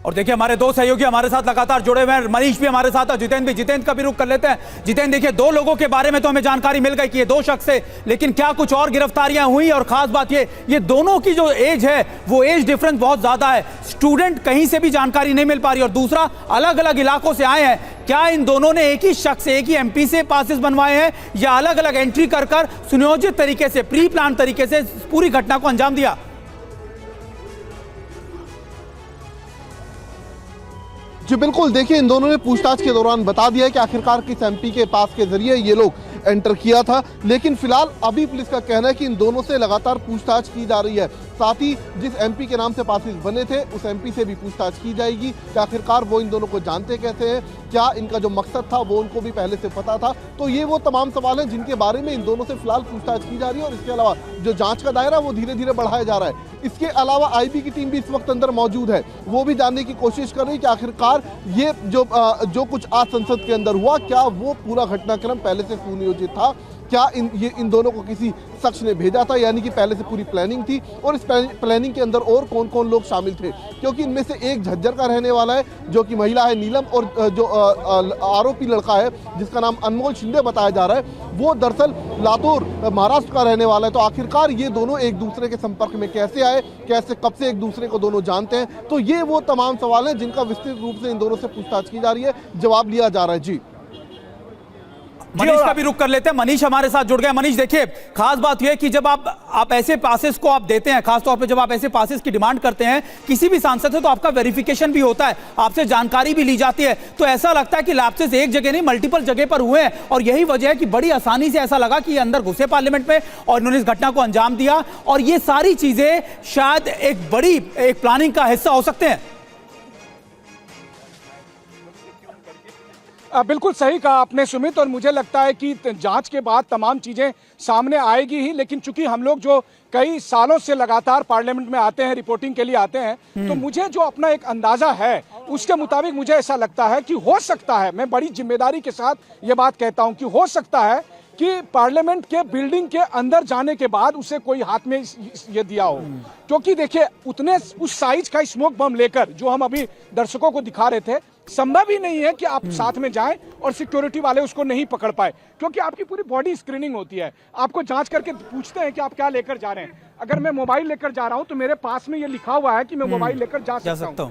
और देखिए हमारे दो सहयोगी हमारे साथ लगातार जुड़े हुए हैं। मनीष भी हमारे साथ है, जितेंद्र भी। जितेंद्र का भी रुख कर लेते हैं। जितेंद्र, देखिए दो लोगों के बारे में तो हमें जानकारी मिल गई कि ये दो शख्स है, लेकिन क्या कुछ और गिरफ्तारियां हुई? और खास बात ये दोनों की जो एज है वो एज डिफरेंस बहुत ज्यादा है। स्टूडेंट कहीं से भी जानकारी नहीं मिल पा रही। और दूसरा, अलग अलग इलाकों से आए हैं। क्या इन दोनों ने एक ही शख्स से, एक ही एमपी से पासेस बनवाए हैं या अलग अलग एंट्री कर सुनियोजित तरीके से, प्री प्लान तरीके से पूरी घटना को अंजाम दिया? जी बिल्कुल, देखिए इन दोनों ने पूछताछ के दौरान बता दिया है कि आखिरकार किस एमपी के पास के जरिए ये लोग एंटर किया था। लेकिन फिलहाल अभी पुलिस का कहना है कि इन दोनों से लगातार पूछताछ की जा रही है। साथ ही जिस एमपी के नाम से पासेस बने थे उस एमपी से भी पूछताछ की जाएगी कि आखिरकार वो इन दोनों को जानते कैसे हैं, क्या इनका जो मकसद था वो उनको भी पहले से पता था। तो ये वो तमाम सवाल हैं जिनके बारे में इन दोनों से फिलहाल पूछताछ की जा रही है। और इसके अलावा जो जांच का दायरा वो धीरे धीरे बढ़ाया जा रहा है। इसके अलावा आईबी की टीम भी इस वक्त अंदर मौजूद है, वो भी जानने की कोशिश कर रही है कि आखिरकार ये जो कुछ आज संसद के अंदर हुआ, क्या वो पूरा घटनाक्रम पहले से सुनियोजित था, क्या इन दोनों को किसी शख्स ने भेजा था, यानी कि पहले से पूरी प्लानिंग थी। और इस प्लानिंग के अंदर और कौन कौन लोग शामिल थे, क्योंकि इनमें से एक झज्जर का रहने वाला है जो कि महिला है नीलम, और जो आरोपी लड़का है जिसका नाम अनमोल शिंदे बताया जा रहा है वो दरअसल लातूर महाराष्ट्र का रहने वाला है। तो आखिरकार ये दोनों एक दूसरे के संपर्क में कैसे आए, कैसे कब से एक दूसरे को दोनों जानते हैं, तो ये वो तमाम सवाल हैं जिनका विस्तृत रूप से इन दोनों से पूछताछ की जा रही है, जवाब लिया जा रहा है। जी मनीष का भी रुख कर लेते हैं। मनीष हमारे साथ जुड़ गए। मनीष, देखिए खास बात यह है कि जब आप ऐसे पासेस को आप देते हैं, खासतौर पे जब आप ऐसे पासेस की डिमांड करते हैं किसी भी सांसद से, तो आपका वेरिफिकेशन भी होता है, आपसे जानकारी भी ली जाती है। तो ऐसा लगता है कि लैप्सेस एक जगह नहीं मल्टीपल जगह पर हुए हैं, और यही वजह है कि बड़ी आसानी से ऐसा लगा कि ये अंदर घुसे पार्लियामेंट में और इन्होंने इस घटना को अंजाम दिया। और ये सारी चीजें शायद एक बड़ी प्लानिंग का हिस्सा हो सकते हैं। बिल्कुल सही कहा आपने सुमित, और मुझे लगता है कि जांच के बाद तमाम चीजें सामने आएगी ही। लेकिन चूंकि हम लोग जो कई सालों से लगातार पार्लियामेंट में आते हैं, रिपोर्टिंग के लिए आते हैं, तो मुझे जो अपना एक अंदाजा है उसके मुताबिक मुझे ऐसा लगता है कि हो सकता है, मैं बड़ी जिम्मेदारी के साथ ये बात कहता हूं कि हो सकता है कि पार्लियामेंट के बिल्डिंग के अंदर जाने के बाद उसे कोई हाथ में ये दिया हो। क्योंकि देखिए उतने उस साइज का स्मोक बम लेकर जो हम अभी दर्शकों को दिखा रहे थे, संभव ही नहीं है कि आप साथ में जाएं और सिक्योरिटी वाले उसको नहीं पकड़ पाए, क्योंकि आपकी पूरी बॉडी स्क्रीनिंग होती है। आपको जांच करके पूछते हैं कि आप क्या लेकर जा रहे हैं। अगर मैं मोबाइल लेकर जा रहा हूं तो मेरे पास में ये लिखा हुआ है कि मैं मोबाइल लेकर जा सकता हूं।